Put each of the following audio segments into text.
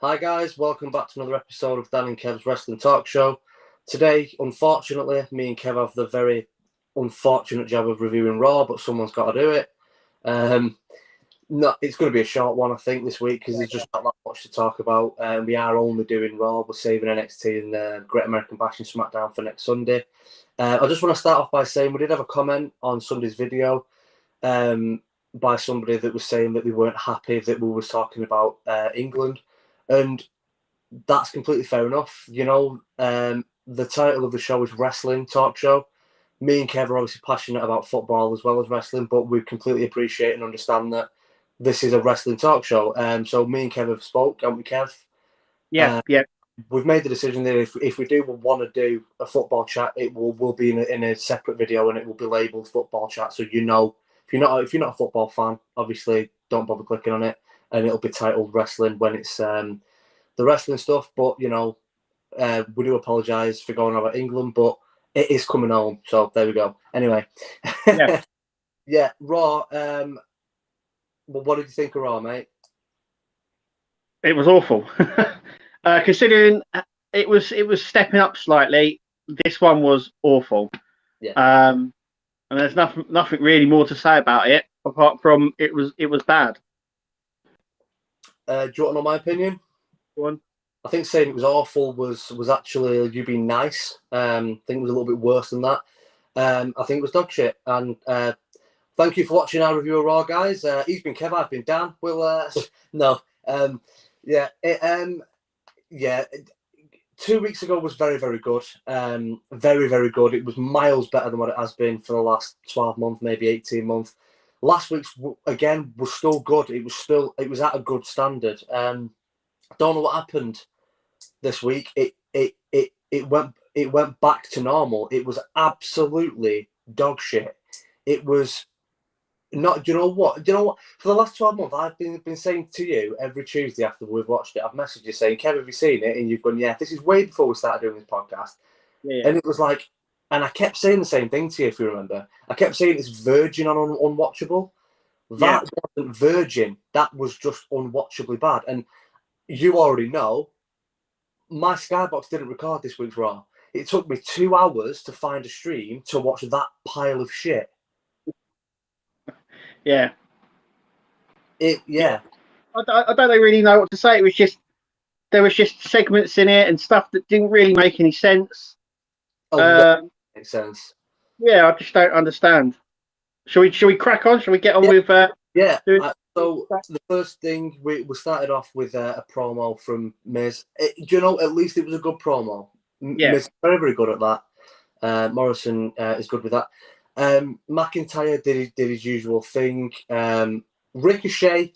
Hi guys, welcome back to another episode of Dan and Kev's Wrestling Talk Show. Today, unfortunately, me and Kev have the very unfortunate job of reviewing Raw, but someone's got to do it. No, it's going to be a short one, I think, this week because there's just not that much to talk about. We are only doing Raw. We're saving NXT and Great American Bash and SmackDown for next Sunday. I just want to start off by saying we did have a comment on Sunday's video by somebody that was saying that they weren't happy that we were talking about England. And that's completely fair enough. You know, the title of the show is Wrestling Talk Show. Me and Kev are obviously passionate about football as well as wrestling, but we completely appreciate and understand that this is a wrestling talk show. So me and Kev have spoke, haven't we, Kev? Yeah. We've made the decision that if we do want to do a football chat, it will be in a separate video and it will be labelled football chat. So you know, if you're not a football fan, obviously don't bother clicking on it, and it'll be titled Wrestling when it's the wrestling stuff. But you know, we do apologise for going over England, but it is coming home. So there we go. Anyway, Yeah. yeah, Raw. Well, what did you think of Raw, mate? It was awful. Considering it was stepping up slightly, this one was awful. Yeah. And there's nothing really more to say about it apart from it was bad. Do you want to know my opinion? Go on. I think saying it was awful was actually you being nice. I think it was a little bit worse than that. I think it was dog shit. And thank you for watching our review of Raw, guys. He's been Kev, I've been Dan. We'll no, yeah, 2 weeks ago was very, very good. Very, very good. It was miles better than what it has been for the last 12 months, maybe 18 months. Last week's again was still good. It was at a good standard. Don't know what happened this week. It went back to normal. It was absolutely dog shit. It was not. Do you know what? For the last 12 months, I've been saying to you every Tuesday after we've watched it. I've messaged you saying, "Kev, have you seen it?" And you've gone, "Yeah." This is way before we started doing this podcast, Yeah. and it was like, and I kept saying the same thing to you if you remember. I kept saying it's virgin on unwatchable. That wasn't virgin. That was just unwatchably bad. And you already know, my Skybox didn't record this week's Raw. It took me 2 hours to find a stream to watch that pile of shit. Yeah. Yeah. I don't really know what to say. There was just segments in it and stuff that didn't really make any sense. Makes sense. Yeah, I just don't understand. Shall we crack on? Shall we get on with? So the first thing we started off with a promo from Miz. Do you know? At least it was a good promo. Yeah. Miz is very, very good at that. Morrison is good with that. McIntyre did his usual thing. Ricochet,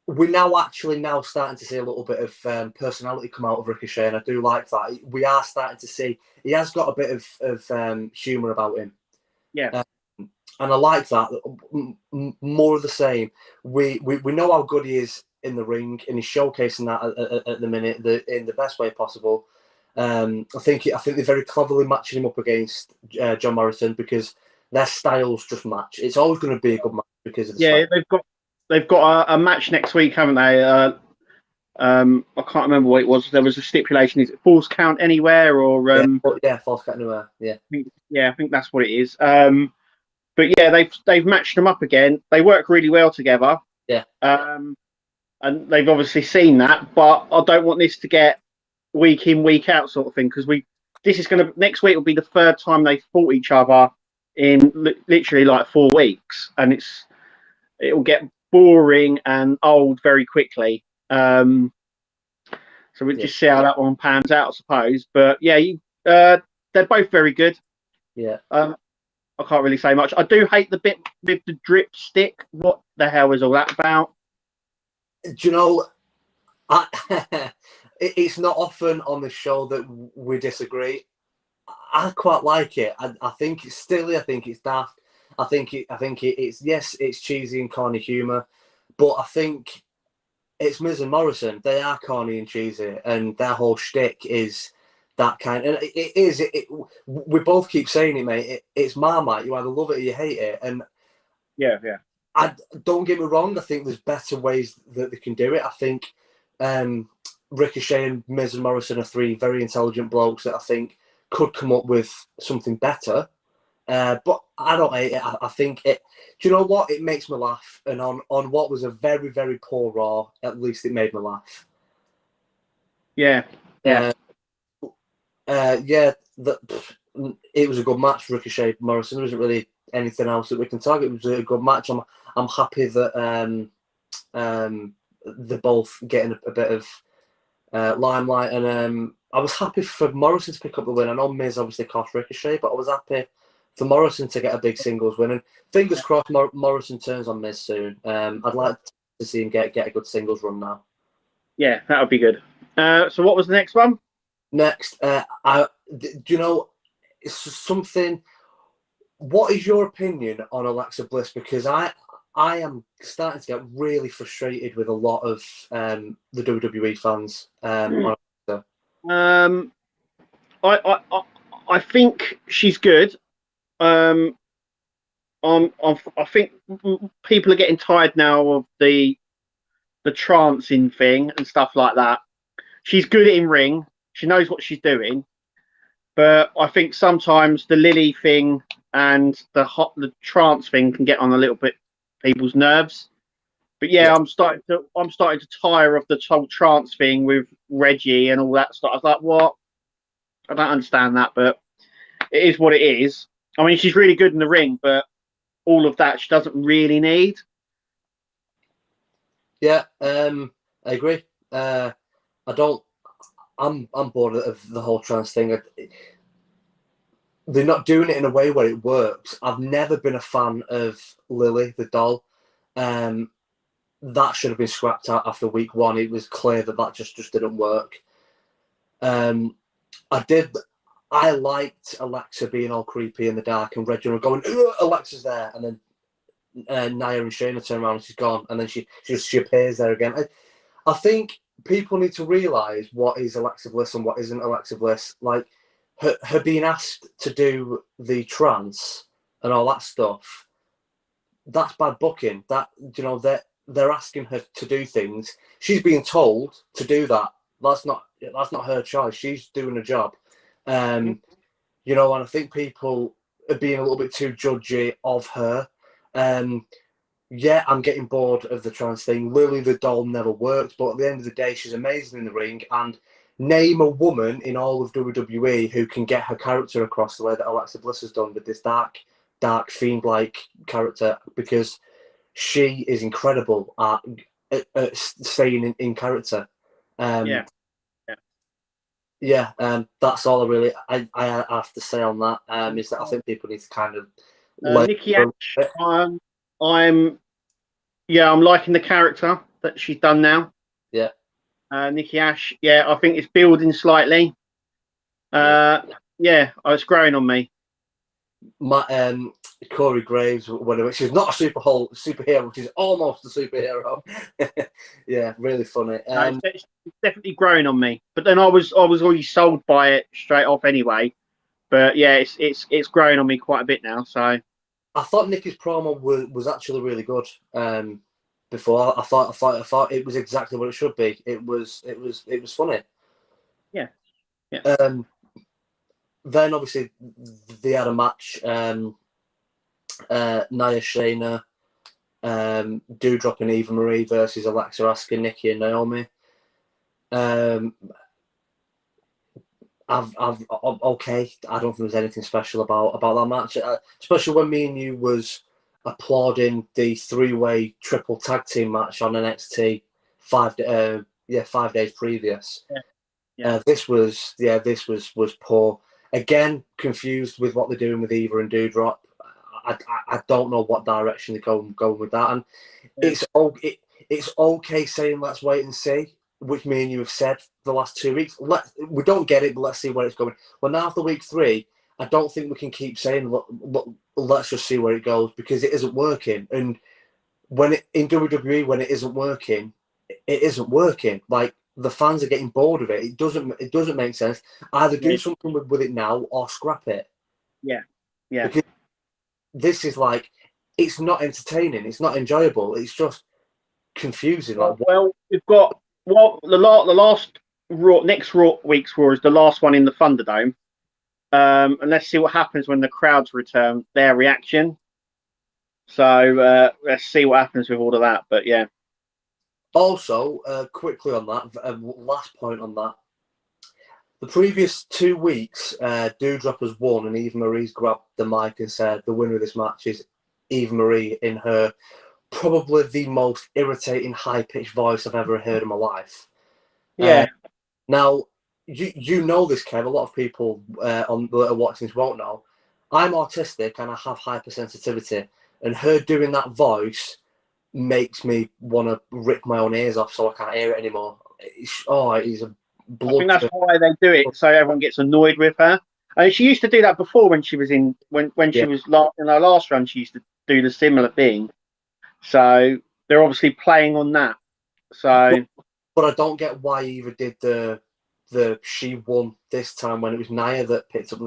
we're now starting to see a little bit of personality come out of Ricochet, and I do like that. We are starting to see he has got a bit of humour about him. Yeah. And I like that. More of the same. We know how good he is in the ring, and he's showcasing that at the minute in the best way possible. I think they're very cleverly matching him up against John Morrison because their styles just match. It's always going to be a good match because of the style. They've got a match next week, haven't they? I can't remember what it was. There was a stipulation: is it Falls Count Anywhere or Falls Count Anywhere? Yeah, I think that's what it is. But yeah, they've matched them up again. They work really well together. Yeah. And they've obviously seen that, but I don't want this to get week in, week out sort of thing because next week will be the third time they fought each other in literally like 4 weeks, and it'll get boring and old very quickly. So we'll just see how that one pans out, I suppose. But yeah, they're both very good. Yeah. I can't really say much. I do hate the bit with the drip stick. What the hell is all that about? Do you know, it's not often on the show that we disagree. I quite like it. I think it's silly. I think it's daft. I think it's cheesy and corny humour, but I think it's Miz and Morrison. They are corny and cheesy, and their whole shtick is that kind. And it is. We both keep saying it, mate. It's Marmite. You either love it or you hate it. And yeah. Don't get me wrong. I think there's better ways that they can do it. I think Ricochet and Miz and Morrison are three very intelligent blokes that I think could come up with something better. But I don't hate it. I think it. Do you know what? It makes me laugh. And on what was a very, very poor Raw, at least it made me laugh. Yeah. Yeah. It was a good match. Ricochet, Morrison. There isn't really anything else that we can target. It was a good match. I'm happy that they're both getting a bit of limelight, and I was happy for Morrison to pick up the win. I know Miz obviously cost Ricochet, but I was happy for Morrison to get a big singles win. And fingers crossed, Morrison turns on Miz soon. I'd like to see him get a good singles run now. Yeah, that would be good. So what was the next one? Next, do you know, it's something. What is your opinion on Alexa Bliss? Because I am starting to get really frustrated with a lot of the WWE fans. I think she's good. I think people are getting tired now of the trancing thing and stuff like that. She's good in ring. She knows what she's doing. But I think sometimes the Lily thing and the trance thing can get on a little bit people's nerves. But yeah, I'm starting to tire of the whole trance thing with Reggie and all that stuff. I was like, what? I don't understand that, but it is what it is. I mean, she's really good in the ring, but all of that she doesn't really need. Yeah, I agree. I'm bored of the whole trans thing. They're not doing it in a way where it works. I've never been a fan of Lily the doll. That should have been scrapped out after week one. It was clear that just didn't work. I liked Alexa being all creepy in the dark and Reggie going, Alexa's there, and then Nia and Shayna turn around and she's gone, and then she appears there again. I think people need to realise what is Alexa Bliss and what isn't Alexa Bliss. Like her being asked to do the trance and all that stuff, that's bad booking. That, you know, they're asking her to do things. She's being told to do that. That's not her choice. She's doing a job. You know, and I think people are being a little bit too judgy of her. Yeah, I'm getting bored of the trans thing. Lily the doll never worked, but at the end of the day, she's amazing in the ring. And name a woman in all of WWE who can get her character across the way that Alexa Bliss has done with this dark fiend-like character, because she is incredible at staying in character. Yeah, that's all I have to say on that. Is that I think people need to kind of Nikki Ash. I'm liking the character that she's done now. Yeah. Nikki Ash. Yeah, I think it's building slightly. It's growing on me. Corey Graves, whatever. She's not a superhero, which is almost a superhero. Yeah, really funny. It's definitely growing on me. But then I was already sold by it straight off anyway. But yeah, it's growing on me quite a bit now. So I thought Nikki's promo was actually really good. Before I thought it was exactly what it should be. It was funny. Yeah. Then obviously they had a match. Nia Shayna, Doudrop and Eva Marie versus Alexa, Asuka, Nikki and Naomi. Okay. I don't think there's anything special about that match, especially when me and you was applauding the 3-way triple tag team match on NXT 5 days previous. This was poor. Again, confused with what they're doing with Eva and Doudrop. I don't know what direction they're going with that, and it's okay saying let's wait and see, which me and you have said the last 2 weeks. We don't get it, but let's see where it's going. Well, now after week 3, I don't think we can keep saying look, let's just see where it goes, because it isn't working. And in WWE, when it isn't working, it isn't working. Like, the fans are getting bored of it. It doesn't make sense. Either do something with it now or scrap it. Yeah. Because this is like, it's not entertaining. It's not enjoyable. It's just confusing. Well, we've got the last next Raw week's Raw is the last one in the Thunderdome. And let's see what happens when the crowds return, their reaction. So let's see what happens with all of that. But yeah. Also, quickly on that, last point on that. The previous 2 weeks, Doudrop has won, and Eva Marie's grabbed the mic and said the winner of this match is Eva Marie in her probably the most irritating high-pitched voice I've ever heard in my life. Yeah. Now, you know this, Kev. A lot of people that are watching this won't know. I'm autistic and I have hypersensitivity, and her doing that voice makes me want to rip my own ears off so I can't hear it anymore. It's a blood. I think that's why they do it, so everyone gets annoyed with her. And she used to do that before when she was in she was in her last run. She used to do the similar thing. So they're obviously playing on that. So, but I don't get why Eva did the she won this time when it was Nia that picked up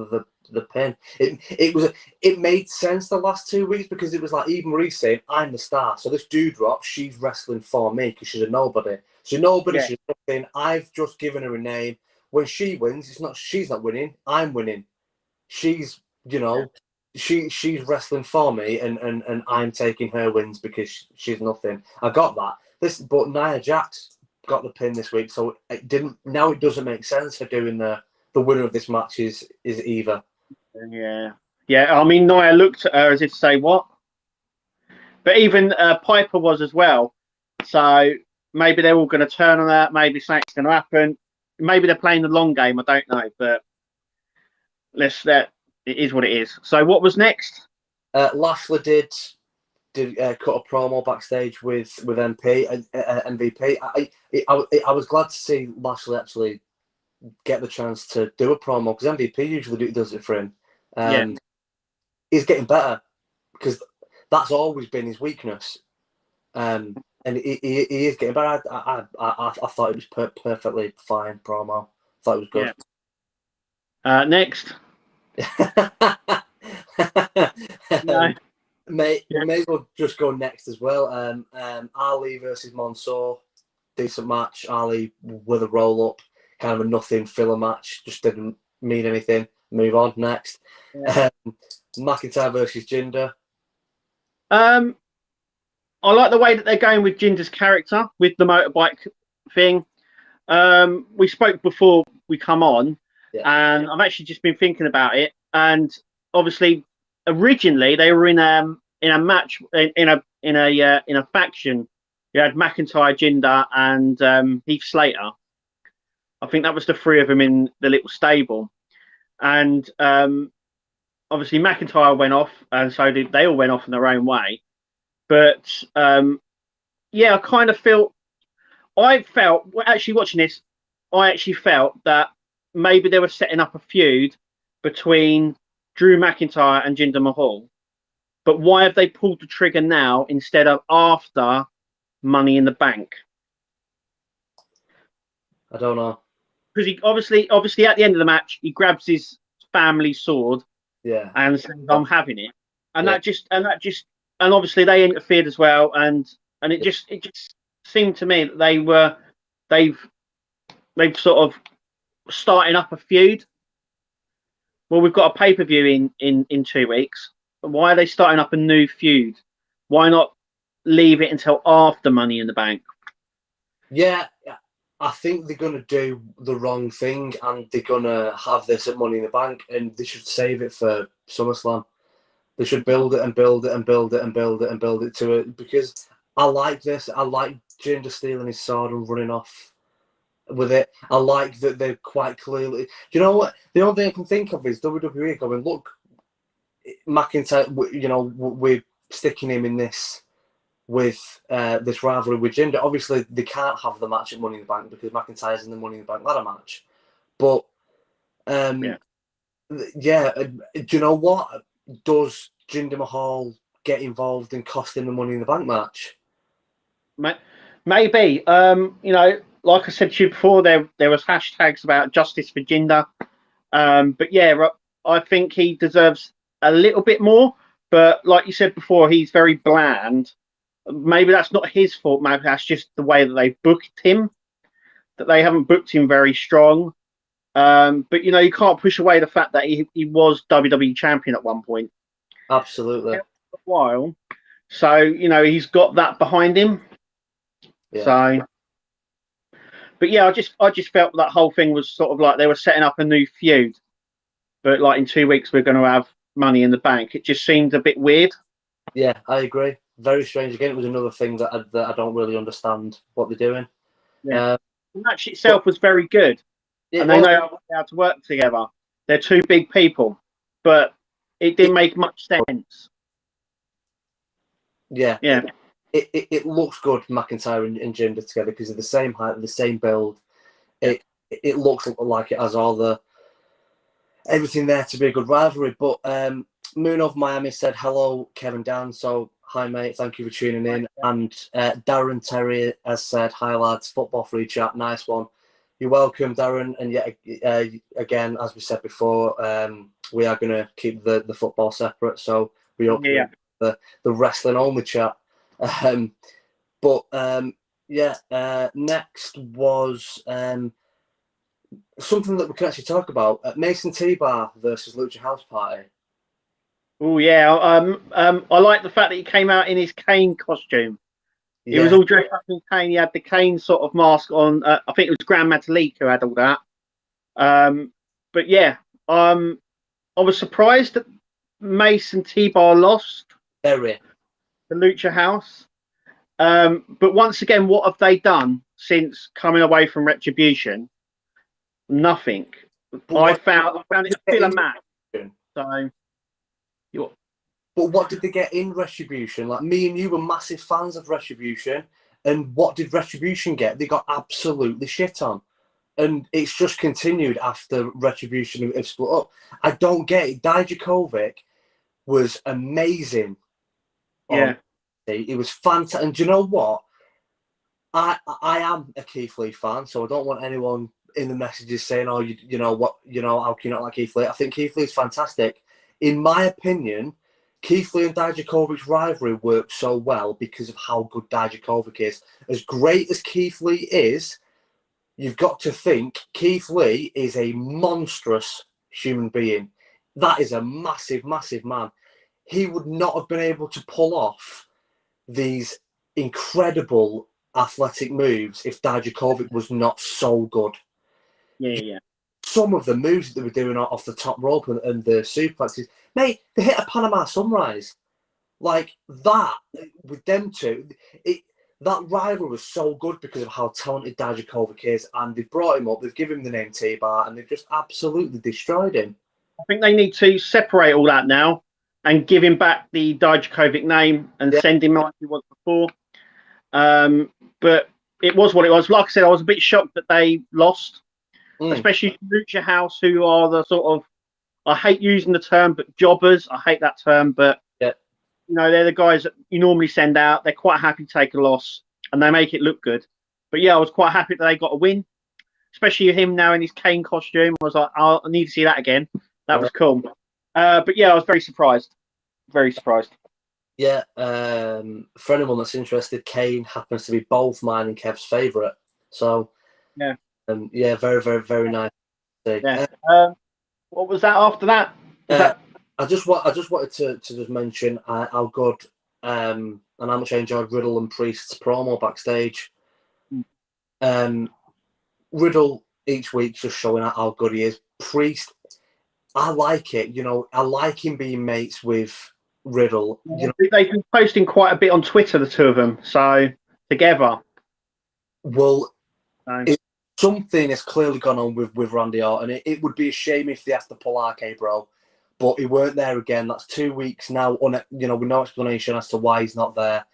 the pin. It made sense the last 2 weeks because it was like Eva Marie saying, "I'm the star." So this Doudrop, she's wrestling for me because she's a nobody. She's nobody. Yeah. She's nothing. I've just given her a name. When she wins, it's not she's not winning. I'm winning. She's she's wrestling for me, and I'm taking her wins because she's nothing. I got that. But Nia Jax got the pin this week, so it didn't. Now it doesn't make sense for doing the winner of this match is Eva. Yeah. I mean, Nia looked at her as if to say what, but even Piper was as well. So maybe they're all going to turn on that. Maybe something's going to happen. Maybe they're playing the long game. I don't know, but it is what it is. So what was next? Lashley did cut a promo backstage with MVP. I was glad to see Lashley actually get the chance to do a promo because MVP usually does it for him. He's getting better because that's always been his weakness. And he is getting better. I thought it was perfectly fine promo. I thought it was good. Yeah. Next. No. We may as well just go next as well. Ali versus Mansoor, decent match. Ali with a roll up, kind of a nothing filler match, just didn't mean anything. Move on next. McIntyre versus Jinder. I like the way that they're going with Jinder's character with the motorbike thing. We spoke before we come on, and I've actually just been thinking about it. And obviously, originally they were in a match in a faction. You had McIntyre, Jinder, and Heath Slater. I think that was the three of them in the little stable. And obviously McIntyre went off, and so did they all went off in their own way. But I kind of felt actually watching this, I actually felt that maybe they were setting up a feud between Drew McIntyre and Jinder Mahal. But why have they pulled the trigger now instead of after Money in the Bank? I don't know. Because he obviously at the end of the match he grabs his family sword, and says, "I'm having it," and and obviously they interfered as well, and it just seemed to me that they've sort of starting up a feud. Well, we've got a pay-per-view in 2 weeks. Why are they starting up a new feud? Why not leave it until after Money in the Bank? Yeah, I think they're going to do the wrong thing, and they're going to have this at Money in the Bank, and they should save it for SummerSlam. They should build it and build it and build it and build it and build it to it, because I like this. I like Jinder stealing his sword and running off with it. I like that they're quite clearly... You know what? The only thing I can think of is WWE going, look, McIntyre, we're sticking him in this with this rivalry with Jinder. Obviously, they can't have the match at Money in the Bank because McIntyre's in the Money in the Bank ladder match. But, do you know what? Does Jinder Mahal get involved in costing the Money in the Bank match? Maybe. Like I said to you before, there was hashtags about justice for Jinder. But yeah, I think he deserves a little bit more. But like you said before, he's very bland. Maybe that's not his fault. Maybe that's just the way that they booked him. that they haven't booked him very strong. But you can't push away the fact that he was WWE champion at one point. Absolutely. For a while. So, he's got that behind him. Yeah. So, but yeah, I just felt that whole thing was sort of like they were setting up a new feud. But like in 2 weeks, we're going to have Money in the Bank. It just seemed a bit weird. Yeah, I agree. Very strange. Again, it was another thing that I don't really understand what they're doing. Yeah. The match itself was very good. And they know how to work together. They're two big people. But it didn't make much sense. Yeah. Yeah. It looks good, McIntyre and Jinder together, because of the same height, the same build. Yeah. It looks like it has all everything there to be a good rivalry. But Moon of Miami said, hello, Kevin Dan. So, hi, mate. Thank you for tuning in. And Darren Terry has said, hi, lads. Football free chat. Nice one. You're welcome, Darren. And yet again, as we said before, we are going to keep the football separate. So we hope the wrestling only chat. Next was something that we can actually talk about. Mason T-Bar versus Lucha House Party. Oh yeah, I like the fact that he came out in his Kane costume. He was all dressed up in Kane. He had the Kane sort of mask on. I think it was Grand Metalik who had all that. But yeah, I was surprised that Mason T-Bar lost. Very. The Lucha House. But once again, what have they done since coming away from Retribution? Nothing. I found it still a match. So. But what did they get in Retribution? Like, me and you were massive fans of Retribution, and what did Retribution get? They got absolutely shit on, and it's just continued after Retribution have split up. I don't get it. Dijakovic was amazing. Yeah, it was fantastic. And do you know what? I am a Keith Lee fan, so I don't want anyone in the messages saying, "Oh, how can you not like Keith Lee?" I think Keith Lee's fantastic. In my opinion, Keith Lee and Dijakovic's rivalry works so well because of how good Dijakovic is. As great as Keith Lee is, you've got to think Keith Lee is a monstrous human being. That is a massive, massive man. He would not have been able to pull off these incredible athletic moves if Dijakovic was not so good. Yeah. Some of the moves that they were doing off the top rope and the suplexes, mate, they hit a Panama Sunrise. Like that, with them two, that rival was so good because of how talented Dijakovic is, and they've brought him up, they've given him the name T-Bar, and they've just absolutely destroyed him. I think they need to separate all that now and give him back the Dijakovic name and send him like he was before. But it was what it was. Like I said, I was a bit shocked that they lost. Especially Lucha House, who are the sort of, I hate using the term, but jobbers. I hate that term, but they're the guys that you normally send out. They're quite happy to take a loss, and they make it look good. But yeah, I was quite happy that they got a win, especially him now in his Kane costume. I was like, I need to see that again. That was cool. But yeah, I was very surprised. Very surprised. Yeah, for anyone that's interested, Kane happens to be both mine and Kev's favourite. So very, very, very nice. Yeah. What was that after that? I just wanted to just mention how good and how much I enjoyed Riddle and Priest's promo backstage. Riddle each week just showing out how good he is. Priest, I like it. I like him being mates with Riddle. They've been posting quite a bit on Twitter, the two of them. So together. Well, something has clearly gone on with Randy Orton. It would be a shame if they have to pull RK Bro, but he weren't there again. That's 2 weeks now. With no explanation as to why he's not there.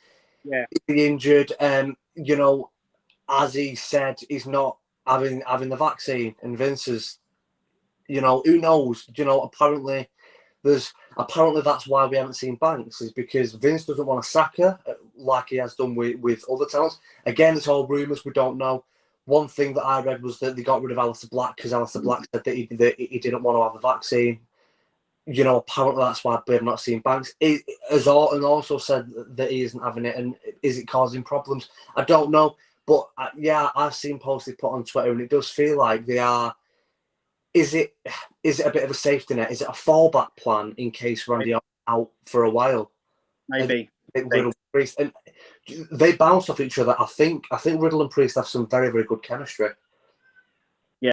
Yeah, he's injured. As he said, he's not having the vaccine, and Vince is, who knows? Apparently that's why we haven't seen Banks, is because Vince doesn't want to sack her like he has done with other talents. Again, it's all rumours. We don't know. One thing that I read was that they got rid of Aleister Black because Aleister Black said that he didn't want to have the vaccine. Apparently that's why we have not seen Banks. As Orton also said that he isn't having it, and is it causing problems? I don't know. But yeah, I've seen posts put on Twitter, and it does feel like they are. Is it a bit of a safety net? Is it a fallback plan in case Randy Orton's out for a while? Maybe. Riddle Priest, and they bounce off each other. I think Riddle and Priest have some very, very good chemistry. Yeah.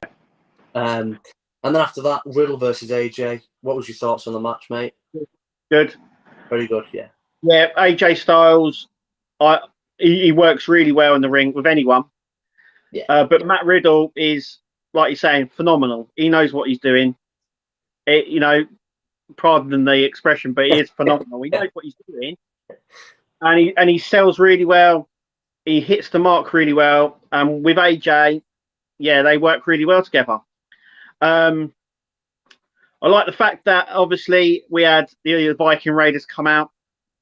And then after that, Riddle versus AJ. What was your thoughts on the match, mate? Good. Very good, yeah. Yeah, AJ Styles, he works really well in the ring with anyone. Yeah. But Matt Riddle is, like you're saying, phenomenal. He knows what he's doing. Pardon the expression, but he is phenomenal. He knows what he's doing, and he sells really well. He hits the mark really well. With AJ, yeah, they work really well together. I like the fact that obviously we had the Viking Raiders come out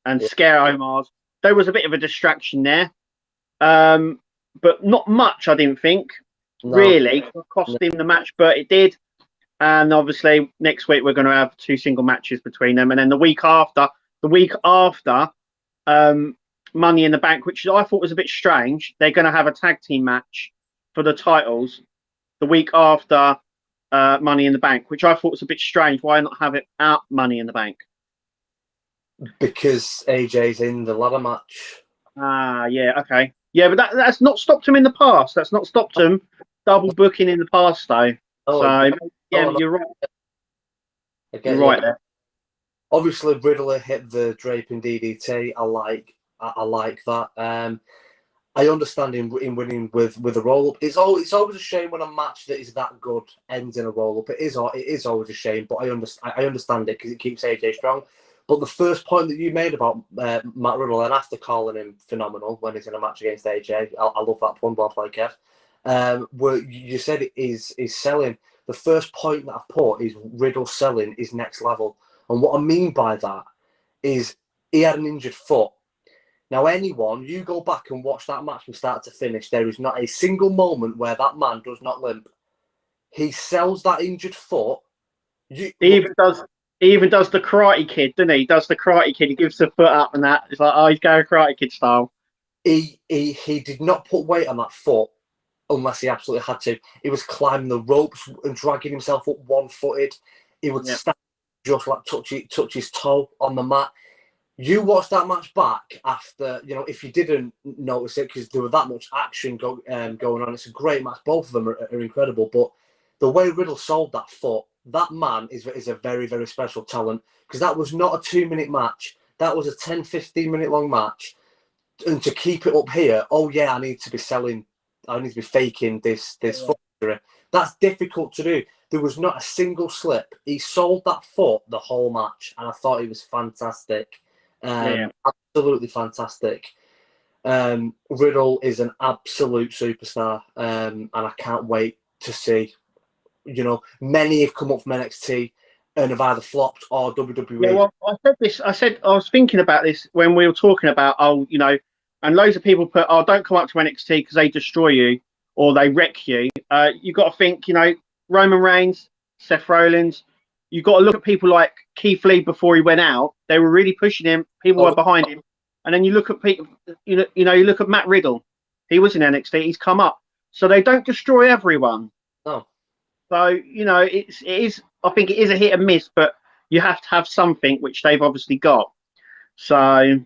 and scare Omars. There was a bit of a distraction there, but not much, I didn't think. No. Really cost him the match, but it did. And obviously next week we're going to have 2 single matches between them, and then the week after, Money in the Bank, which I thought was a bit strange. They're going to have a tag team match for the titles the week after Money in the Bank, which I thought was a bit strange. Why not have it out Money in the Bank? Because AJ's in the ladder match. Yeah, okay. Yeah, but that's not stopped him in the past. That's not stopped him double booking in the past, though. You're right. You're right there. Obviously, Riddler hit the draping DDT. I like that. I understand in winning with a roll up. It's always a shame when a match that is that good ends in a roll up. It is always a shame, but I understand it because it keeps AJ strong. But the first point that you made about Matt Riddle, and after calling him phenomenal when he's in a match against AJ, I love that one. Well played, Kev. Where you said it is selling. The first point that I've put is Riddle selling is next level, and what I mean by that is he had an injured foot. Now, you go back and watch that match from start to finish, there is not a single moment where that man does not limp. He sells that injured foot. He even does the Karate Kid, doesn't he? He does the Karate Kid. He gives the foot up and that. It's like, oh, he's going Karate Kid style. He did not put weight on that foot unless he absolutely had to. He was climbing the ropes and dragging himself up one-footed. He would stand just like touch his toe on the mat. You watch that match back after, if you didn't notice it, because there was that much action going on. It's a great match. Both of them are incredible. But the way Riddle sold that foot, that man is a very, very special talent, because that was not a 2-minute match. That was a 10, 15-minute long match. And to keep it up here, I need to be faking this foot injury. That's difficult to do. There was not a single slip. He sold that foot the whole match, and I thought it was fantastic. Absolutely fantastic. Riddle is an absolute superstar, and I can't wait to see. Many have come up from NXT and have either flopped or WWE. Yeah, well, I was thinking about this when we were talking about, and loads of people put, don't come up to NXT because they destroy you or they wreck you. You've got to think, Roman Reigns, Seth Rollins. You've got to look at people like Keith Lee before he went out. They were really pushing him. People were behind him. And then you look at people, you look at Matt Riddle. He was in NXT. He's come up. So they don't destroy everyone. No. So, it is. I think it is a hit and miss, but you have to have something, which they've obviously got. So.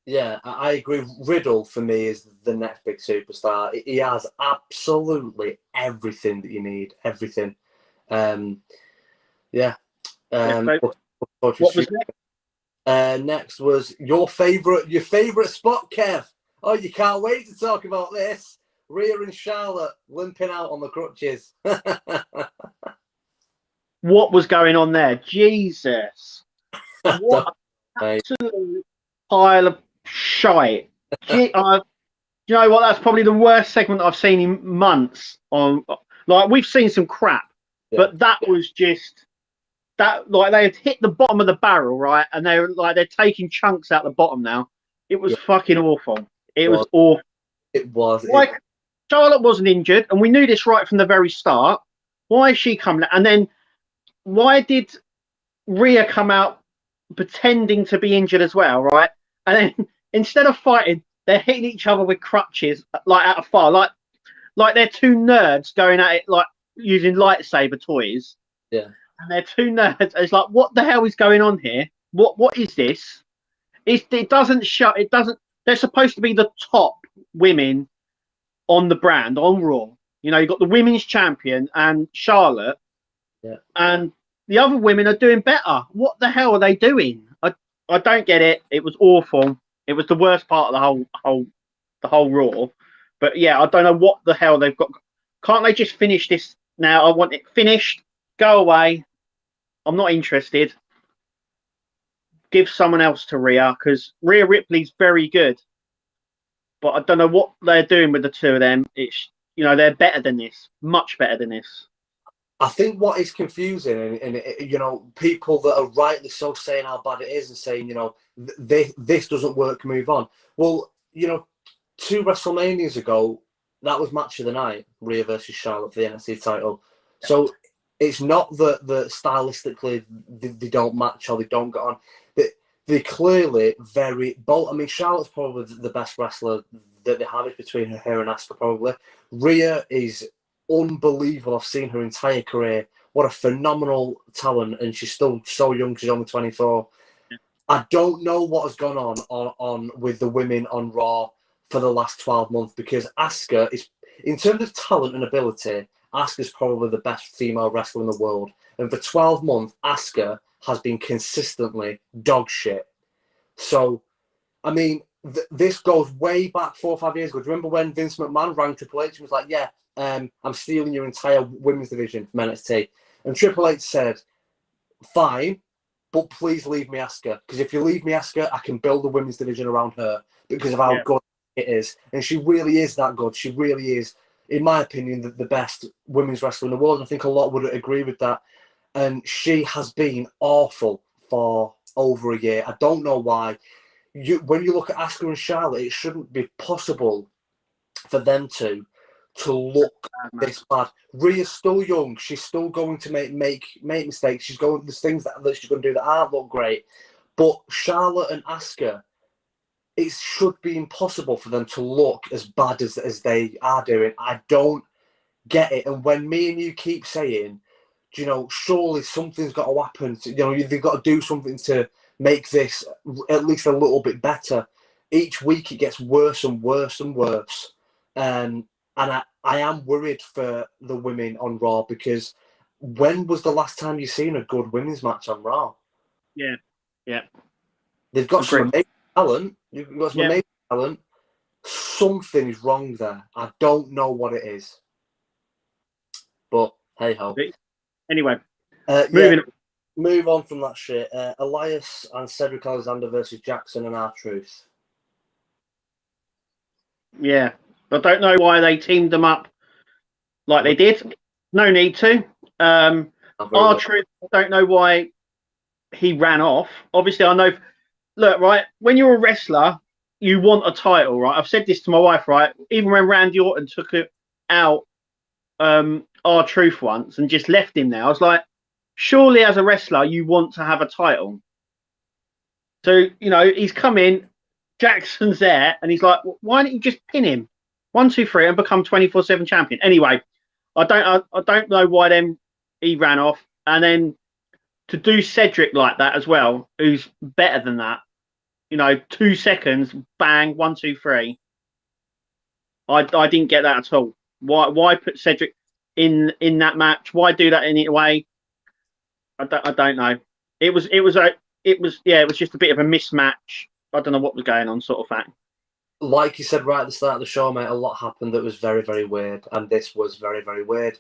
Yeah, I agree. Riddle, for me, is the next big superstar. He has absolutely everything that you need. Everything. Yeah. What was next? Next was your favorite spot, Kev. Oh, you can't wait to talk about this. Rhea and Charlotte limping out on the crutches. What was going on there? Jesus. What an absolute pile of shite. You know what? That's probably the worst segment I've seen in months. We've seen some crap, but that was just that. Like, they had hit the bottom of the barrel, right? And they're taking chunks out the bottom now. It was fucking awful. It was awful. It was. Charlotte wasn't injured, and we knew this right from the very start. Why is she coming out? And then why did Rhea come out pretending to be injured as well, right? And then instead of fighting, they're hitting each other with crutches, like out of fire, like they're two nerds going at it, like using lightsaber toys. Yeah. And they're two nerds. It's like, what the hell is going on here? What is this? It doesn't show. It doesn't. They're supposed to be the top women on the brand on Raw. You know, you've got the women's champion and Charlotte, and the other women are doing better. What the hell are they doing? I don't get it. It was awful. It was the worst part of the whole Raw. But yeah, I don't know what the hell they've got. Can't they just finish this now? I want it finished. Go away. I'm not interested. Give someone else to Rhea, because Rhea Ripley's very good. But I don't know what they're doing with the two of them. It's, you know, they're better than this. Much better than this. I think what is confusing, and you know, people that are rightly so saying how bad it is and saying, you know, this doesn't work, move on. Well, you know, 2 WrestleManias ago, that was match of the night, Rhea versus Charlotte for the NXT title. So it's not that stylistically they don't match or they don't get on. They're clearly very bold. I mean, Charlotte's probably the best wrestler that they have. It's between her and Asuka, probably. Rhea is unbelievable. I've seen her entire career. What a phenomenal talent, and she's still so young. She's only 24. Yeah. I don't know what has gone on with the women on Raw for the last 12 months, because Asuka is, in terms of talent and ability, Asuka's probably the best female wrestler in the world. And for 12 months, Asuka has been consistently dog shit. So, I mean, this goes way back 4 or 5 years ago. Do you remember when Vince McMahon rang Triple H and was like, yeah, I'm stealing your entire women's division from NXT? And Triple H said, fine, but please leave me Asuka. Because if you leave me Asuka, I can build the women's division around her because of how good it is. And she really is that good. She really is, in my opinion, the best women's wrestler in the world. And I think a lot would agree with that. And she has been awful for over a year. I don't know why. When you look at Asuka and Charlotte, it shouldn't be possible for them to look this bad. Rhea's still young. She's still going to make mistakes. There's things that she's going to do that aren't look great. But Charlotte and Asuka, it should be impossible for them to look as bad as they are doing. I don't get it. And when me and you keep saying, you know, surely something's got to happen. You know, they've got to do something to make this at least a little bit better. Each week it gets worse and worse and worse. And I am worried for the women on Raw, because when was the last time you've seen a good women's match on Raw? Yeah. They've got some amazing talent. You've got some amazing talent. Something is wrong there. I don't know what it is. But hey ho. Anyway, move on from that shit. Elias and Cedric Alexander versus Jackson and R-Truth. Yeah, I don't know why they teamed them up like they did. No need to. R-Truth, I don't know why he ran off. Obviously, I know. Look, right, when you're a wrestler, you want a title, right? I've said this to my wife, right? Even when Randy Orton took it out R-Truth once and just left him there, I was like, surely as a wrestler you want to have a title. So, you know, he's come in, Jackson's there, and he's like, why don't you just pin him 1, 2, 3 and become 24/7 champion? Anyway, I don't know why then he ran off. And then to do Cedric like that as well, who's better than that, you know, 2 seconds, bang, 1, 2, 3. I didn't get that at all. Why put Cedric in that match? Why do that in any way? I don't know. It was just a bit of a mismatch. I don't know what was going on, sort of thing. Like you said right at the start of the show, mate, a lot happened that was very, very weird, and this was very, very weird.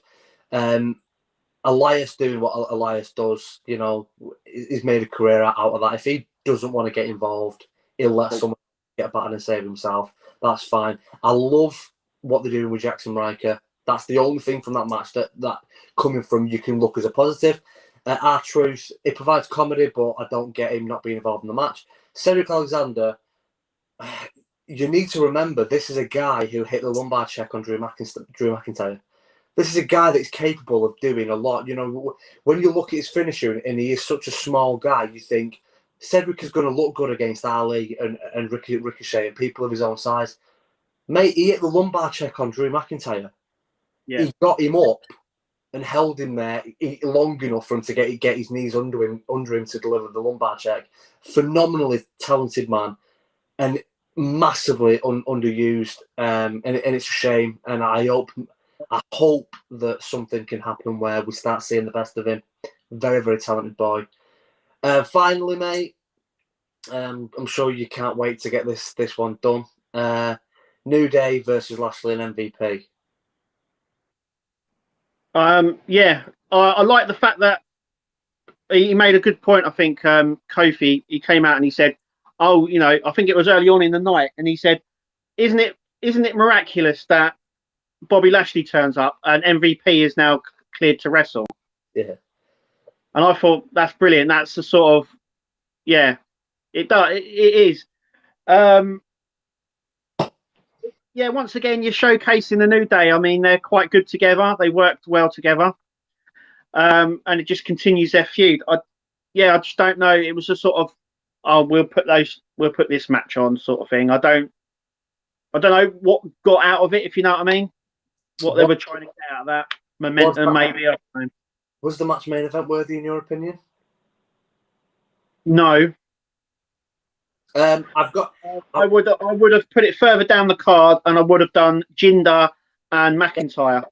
Elias doing what Elias does, you know, he's made a career out of that. If he doesn't want to get involved, he'll let someone get a baton and save himself. That's fine. I love what they're doing with Jackson Riker. That's the only thing from that match that coming from you can look as a positive. R-Truth, it provides comedy, but I don't get him not being involved in the match. Cedric Alexander, you need to remember, this is a guy who hit the lumbar check on Drew McIntyre. This is a guy that's capable of doing a lot. You know, when you look at his finisher and he is such a small guy, you think, Cedric is going to look good against Ali and Ricochet and people of his own size. Mate, he hit the lumbar check on Drew McIntyre. Yeah. He got him up and held him there long enough for him to get his knees under him to deliver the lumbar check. Phenomenally talented man, and massively underused. And it's a shame. And I hope that something can happen where we start seeing the best of him. Very, very talented boy. Finally, mate, I'm sure you can't wait to get this one done. New Day versus Lashley and MVP. Yeah, I like the fact that he made a good point. I think Kofi, he came out and he said, "Oh, I think it was early on in the night," and he said, "Isn't it miraculous that Bobby Lashley turns up and MVP is now cleared to wrestle?" Yeah, and I thought that's brilliant. That's the sort of it does. It is. Yeah, once again, you're showcasing the New Day. I mean, they're quite good together. They worked well together. And it just continues their feud. I just don't know. It was a sort of, we'll put this match on sort of thing. I don't know what got out of it, if you know what I mean. What they were trying to get out of that momentum, maybe. I don't know. Was the match main event worthy in your opinion? No. I would have put it further down the card, and I would have done Jinder and McIntyre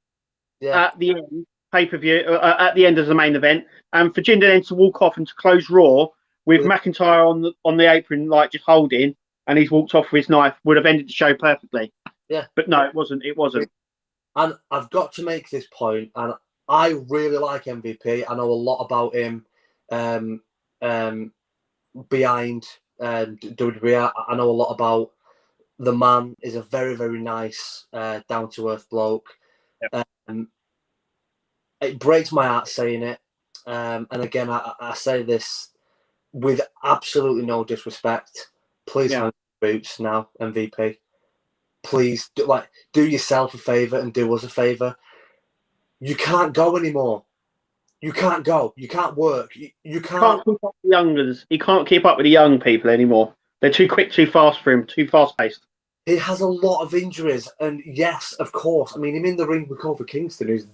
at the end pay-per-view at the end of the main event, and for Jinder then to walk off and to close Raw with McIntyre on the apron, like just holding, and he's walked off with his knife, would have ended the show perfectly. Yeah, but no, it wasn't. And I've got to make this point, and I really like MVP. I know a lot about him behind WWE. I know a lot about the man. Is a very, very nice, down-to-earth bloke. Yep. It breaks my heart saying it. And again, I say this with absolutely no disrespect. Please hang your boots now, MVP. Please do yourself a favour and do us a favour. You can't go anymore. You can't go. You can't work. You can't keep up with the youngers. He can't keep up with the young people anymore. They're too quick, too fast for him, too fast-paced. He has a lot of injuries, and yes, of course. I mean, him in the ring with Kofi Kingston, who's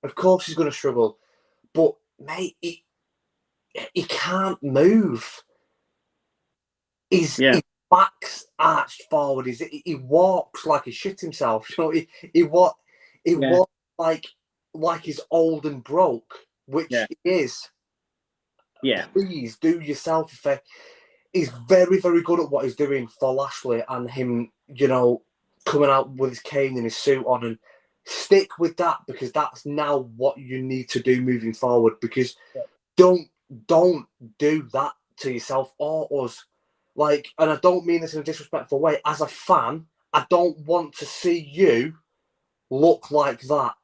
of course he's going to struggle. But mate, he can't move. His back's arched forward. He walks like he shit himself. You know, he walks like he's old and broke, which he is. Yeah. Please do yourself a favor. He's very, very good at what he's doing for Lashley, and him, coming out with his cane and his suit on, and stick with that, because that's now what you need to do moving forward. Because don't do that to yourself or us. And I don't mean this in a disrespectful way. As a fan, I don't want to see you look like that.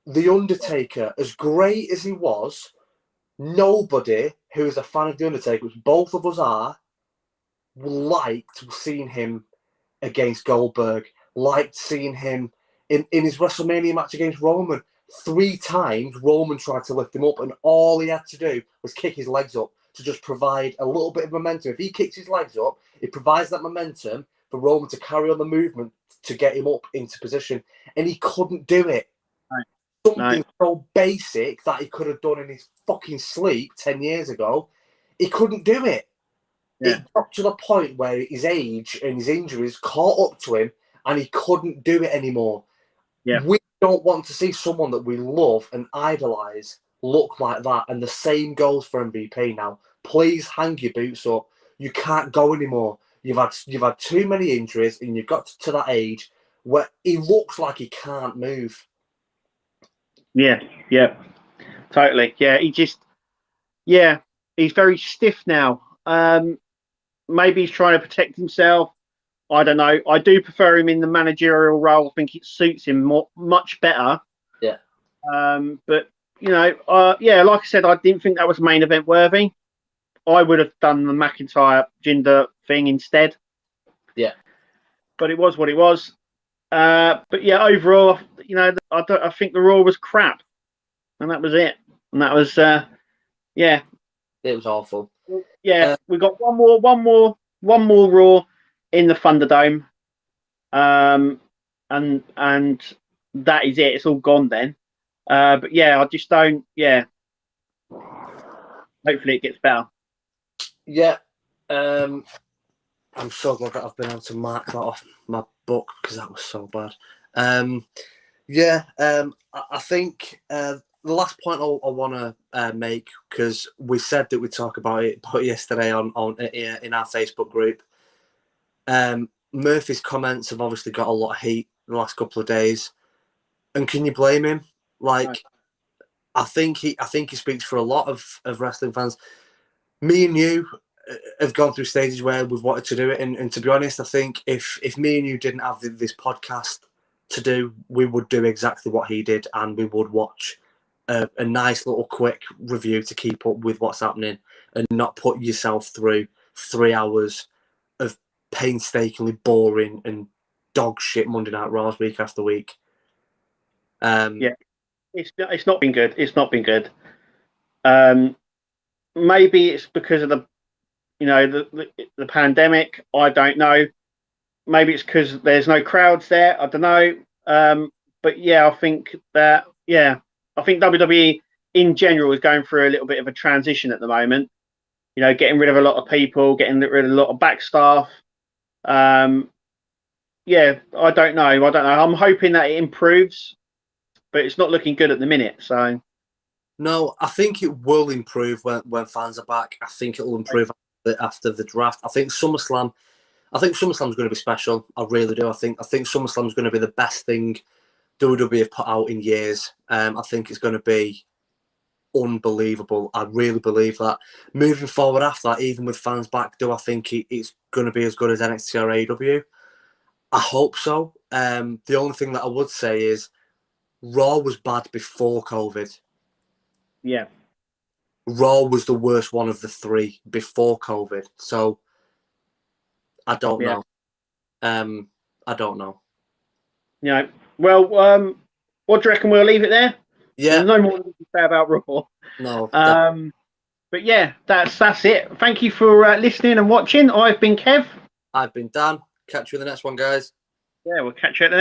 The Undertaker, as great as he was, nobody who is a fan of The Undertaker, which both of us are, liked seeing him against Goldberg, liked seeing him in his WrestleMania match against Roman. 3 times Roman tried to lift him up, and all he had to do was kick his legs up to just provide a little bit of momentum. If he kicks his legs up, it provides that momentum for Roman to carry on the movement to get him up into position, and he couldn't do it. Something so basic that he could have done in his fucking sleep 10 years ago, he couldn't do it. It got to the point where his age and his injuries caught up to him, and he couldn't do it anymore. Yeah. We don't want to see someone that we love and idolise look like that, and the same goes for MVP now. Please hang your boots up. You can't go anymore. You've had too many injuries, and you've got to that age where he looks like he can't move. Yeah, totally. Yeah, he's very stiff now. Maybe he's trying to protect himself. I don't know. I do prefer him in the managerial role. I think it suits him much better. Yeah. But like I said, I didn't think that was main event worthy. I would have done the McIntyre Jinder thing instead. Yeah. But it was what it was. But yeah, overall, I think the Raw was crap, and that was it. And that was, It was awful. Yeah, we got one more Raw in the Thunderdome, and that is it. It's all gone then. But yeah, I just don't. Yeah, hopefully it gets better. Yeah, I'm so glad that I've been able to mark that off my book because that was so bad. I think the last point I want to make, because we said that we'd talk about it yesterday on in our Facebook group. Murphy's comments have obviously got a lot of heat the last couple of days, and can you blame him? Like, I think he speaks for a lot of wrestling fans. Me and you have gone through stages where we've wanted to do it, and to be honest, I think if me and you didn't have this podcast to do, we would do exactly what he did, and we would watch a nice little quick review to keep up with what's happening and not put yourself through 3 hours of painstakingly boring and dog shit Monday Night Raws week after week. Yeah, it's not been good. It's not been good. Maybe it's because of the pandemic. I don't know. Maybe it's because there's no crowds there. I don't know. But yeah, I think WWE in general is going through a little bit of a transition at the moment. You know, getting rid of a lot of people, getting rid of a lot of back staff. Yeah, I don't know. I'm hoping that it improves, but it's not looking good at the minute. So no, I think it will improve when fans are back. I think it will improve after the draft. I think SummerSlam's going to be special. I really do. I think SummerSlam's going to be the best thing WWE have put out in years. I think it's going to be unbelievable. I really believe that. Moving forward after that, even with fans back, do I think it's going to be as good as NXT or AEW? I hope so. The only thing that I would say is Raw was bad before COVID. yeah, Raw was the worst one of the three before COVID. So I don't know. I don't know. Yeah. Well, what do you reckon? We'll leave it there. Yeah. There's no more to say about Raw. No. But yeah, that's it. Thank you for listening and watching. I've been Kev. I've been Dan. Catch you in the next one, guys. Yeah, we'll catch you at the